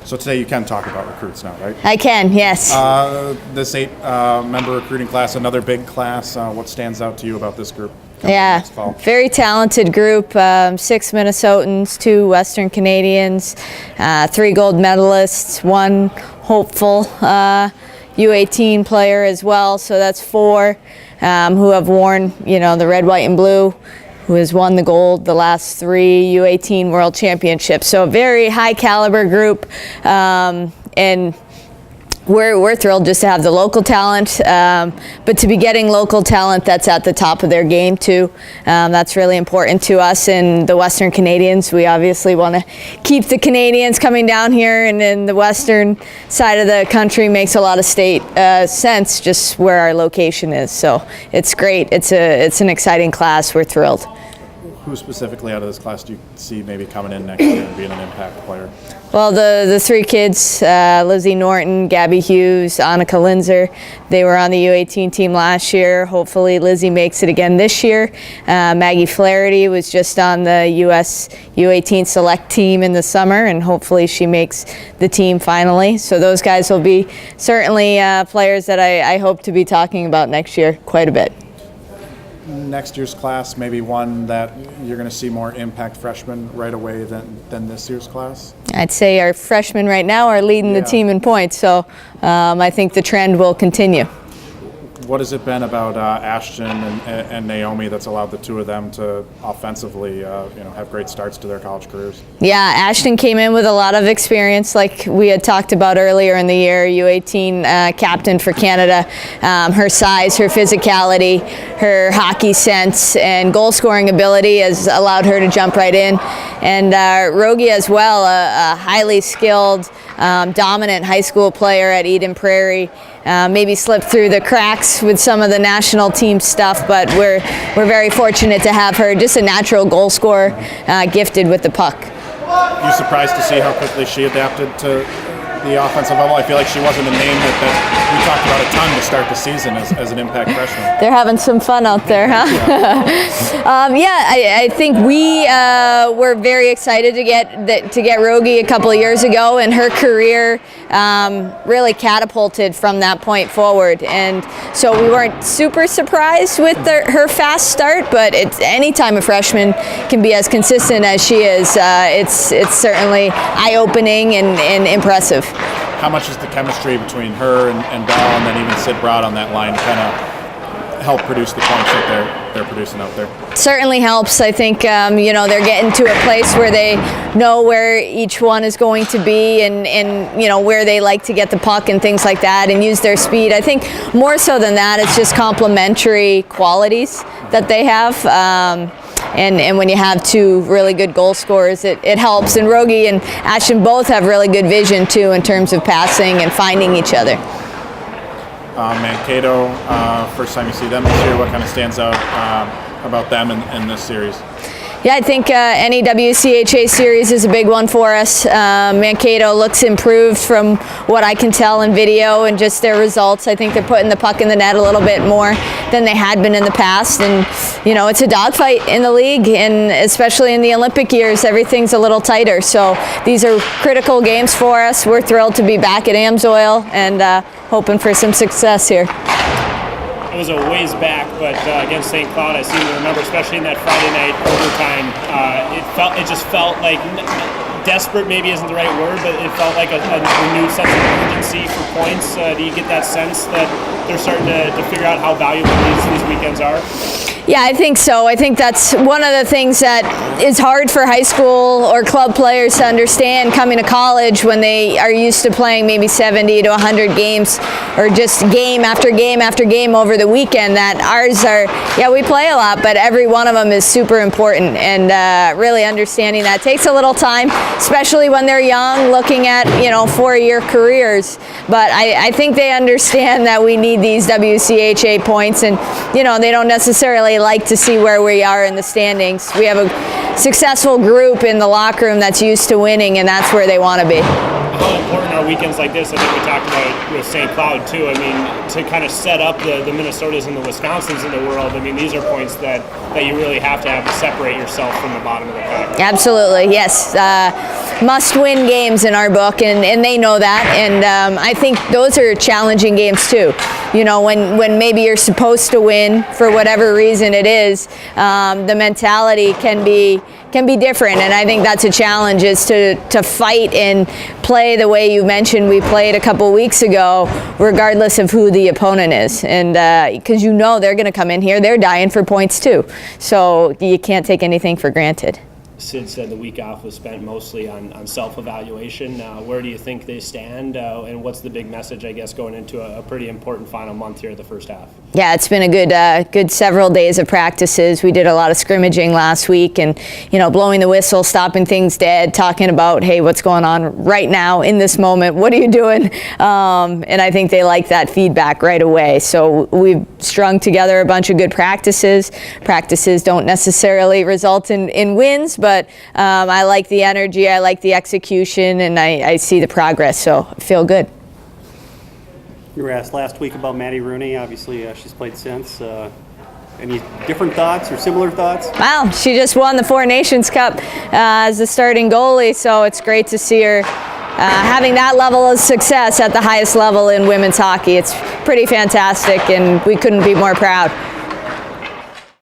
So today you can talk about recruits now, right? I can, yes. This 8-member recruiting class, another big class. What stands out to you about this group? Yeah, very talented group. 6 Minnesotans, 2 Western Canadians, 3 gold medalists, 1 hopeful U18 player as well. So that's 4 who have worn, the red, white, and blue, who has won the gold the last 3 U18 World Championships. So a very high caliber group, and we're thrilled just to have the local talent, but to be getting local talent that's at the top of their game too. That's really important to us and the Western Canadians. We obviously want to keep the Canadians coming down here, and then the western side of the country makes a lot of sense just where our location is. So it's great. It's an exciting class. We're thrilled. Who specifically out of this class do you see maybe coming in next year and being an impact player? Well, the 3 kids, Lizzie Norton, Gabby Hughes, Annika Linzer, they were on the U18 team last year. Hopefully Lizzie makes it again this year. Maggie Flaherty was just on the US U18 select team in the summer, and hopefully she makes the team finally. So those guys will be certainly players that I hope to be talking about next year quite a bit. Next year's class, maybe one that you're going to see more impact freshmen right away than this year's class? I'd say our freshmen right now are leading the team in points, so I think the trend will continue. What has it been about Ashton and Naomi that's allowed the 2 of them to offensively have great starts to their college careers? Yeah, Ashton came in with a lot of experience, like we had talked about earlier in the year, U18 captain for Canada. Her size, her physicality, her hockey sense, and goal scoring ability has allowed her to jump right in. And Rogie as well, a highly skilled, dominant high school player at Eden Prairie. Maybe slipped through the cracks with some of the national team stuff, but we're very fortunate to have her. Just a natural goal scorer, gifted with the puck. You surprised to see how quickly she adapted to the offensive level? I feel like she wasn't a name that we talked about a ton to start the season as an impact freshman. They're having some fun out there, huh? I think we were very excited to get Rogie a couple of years ago, and her career really catapulted from that point forward. And so we weren't super surprised with her fast start, but anytime a freshman can be as consistent as she is, it's certainly eye-opening and impressive. How much is the chemistry between her and Bell, and then even Sid Broad on that line, kind of help produce the points that they're producing out there? Certainly helps. I think they're getting to a place where they know where each one is going to be, and where they like to get the puck and things like that, and use their speed. I think more so than that, it's just complementary qualities that they have. And when you have 2 really good goal scorers, it helps. And Rogie and Ashton both have really good vision too in terms of passing and finding each other. Mankato, first time you see them this year, what kind of stands out about them in this series? Yeah, I think any WCHA series is a big one for us. Mankato looks improved from what I can tell in video and just their results. I think they're putting the puck in the net a little bit more than they had been in the past. And, it's a dogfight in the league, and especially in the Olympic years, everything's a little tighter. So these are critical games for us. We're thrilled to be back at Amsoil and hoping for some success here. It was a ways back, but against St. Cloud, I seem to remember, especially in that Friday night overtime, it just felt like desperate. Maybe isn't the right word, but it felt like a renewed sense of urgency for points. Do you get that sense that they're starting to figure out how valuable these weekends are? Yeah, I think so. I think that's one of the things that is hard for high school or club players to understand coming to college when they are used to playing maybe 70 to 100 games or just game after game after game over the weekend. That ours are, we play a lot, but every one of them is super important, and really understanding that takes a little time, especially when they're young, looking at 4-year careers. But I think they understand that we need these WCHA points, and they don't necessarily like to see where we are in the standings. We have a successful group in the locker room that's used to winning, and that's where they want to be. How important are weekends like this? I think we talked about with St. Cloud too. I mean, to kind of set up the Minnesotas and the Wisconsins in the world. I mean, these are points that you really have to separate yourself from the bottom of the pack. Absolutely, yes. Must-win games in our book, and they know that. And I think those are challenging games too. You know, when maybe you're supposed to win for whatever reason it is, the mentality can be different, and I think that's a challenge, is to fight and play the way you mentioned we played a couple weeks ago, regardless of who the opponent is. And because you know they're going to come in here, they're dying for points too. So you can't take anything for granted. Sid said the week off was spent mostly on self-evaluation. Where do you think they stand, and what's the big message, I guess, going into a pretty important final month here at the first half? Yeah, it's been a good several days of practices. We did a lot of scrimmaging last week, and blowing the whistle, stopping things dead, talking about, hey, what's going on right now in this moment? What are you doing? And I think they like that feedback right away. So we've strung together a bunch of good practices. Practices don't necessarily result in wins, but I like the energy, I like the execution, and I see the progress, so I feel good. You were asked last week about Maddie Rooney. Obviously, she's played since. Any different thoughts or similar thoughts? Well, she just won the Four Nations Cup as the starting goalie, so it's great to see her having that level of success at the highest level in women's hockey. It's pretty fantastic, and we couldn't be more proud.